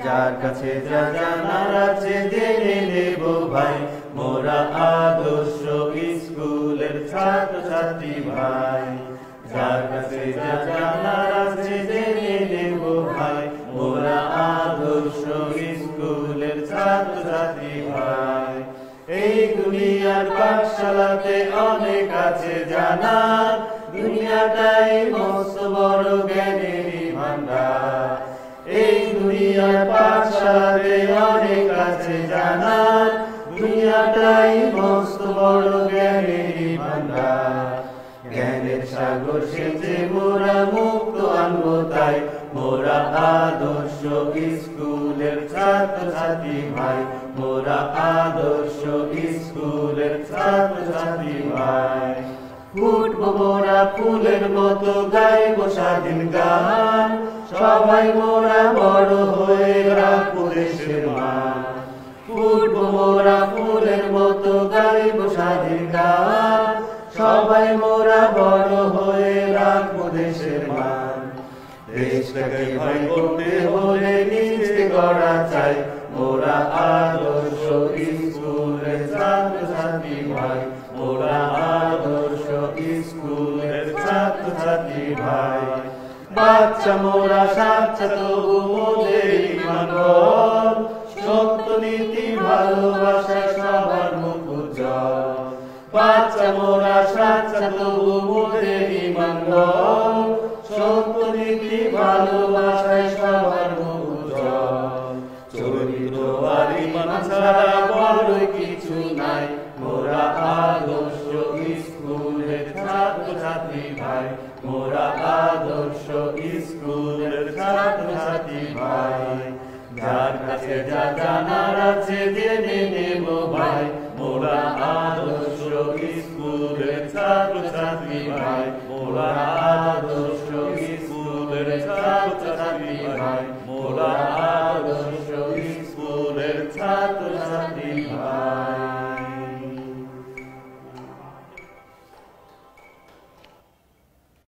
যার কাছে যা জানার আছে জেনে নেব ভাই, মোরা আদর্শ স্কুলের ছাত্রছাত্রী ভাই। যার কাছে যা জানার আছে জেনে নেব ভাই, মোরা আদর্শ স্কুলের ছাত্রছাত্রী ভাই। এই দুনিয়ার পাঠশালাতে অনেক আছে জানার, দুনিয়াটাই মস্ত বড় জ্ঞানেরই ভান্ডার। এই দুনিয়ার পাঠশালাতে অনেক আছে জানার, দুনিয়াটাই মস্ত বড় জ্ঞানেরই ভান্ডার। জ্ঞানের সাগর সেচে মোরা মুক্ত আনবো তাই, মোরা আদর্শ স্কুলের ছাত্রছাত্রী ভাই, মোরা আদর্শ স্কুলের ছাত্রছাত্রী ভাই। ফুটবো মোরা ফুলের মতো, গাইবো স্বাধীন গান, সবাই মোরা বড় হয়ে রাখবো দেশের মান। ফুটবো মোরা ফুলের মতো, গাইবো স্বাধীন গান, সবাই মোরা বড় হয়ে রাখবো দেশের মান। দেশটাকে ভাই করতে হলে নিজে গড়া চাই, মোরা আদর্শ স্কুলের ছাত্রছাত্রী ভাই, মোরা আদর্শ স্কুলের ছাত্রছাত্রী ভাই। বাচ্চা মোরা সাচ্চা তবু মোদের ইমান বল, সত্য নীতি ভালোবাসায় সবার মুখ উজ্জ্বল। বাচ্চা মোরা সাচ্চা তবু মোদের ইমান বল, সত্য নীতি ভালোবাসায় সবার মুখ উজ্জ্বল। চরিত্র আর ইমান ছাড়া বড় কিছু নাই, মোরা আদর্শ স্কুলের ছাত্রছাত্রী ভাই, মোরা আদর্শ স্কুলের ছাত্রছাত্রী ভাই। যার কাছে যা জানার আছে জেনে নেব ভাই, মোরা আদর্শ স্কুলের ছাত্রছাত্রী ভাই, মোরা আদর্শ স্কুলের ছাত্রছাত্রী ভাই।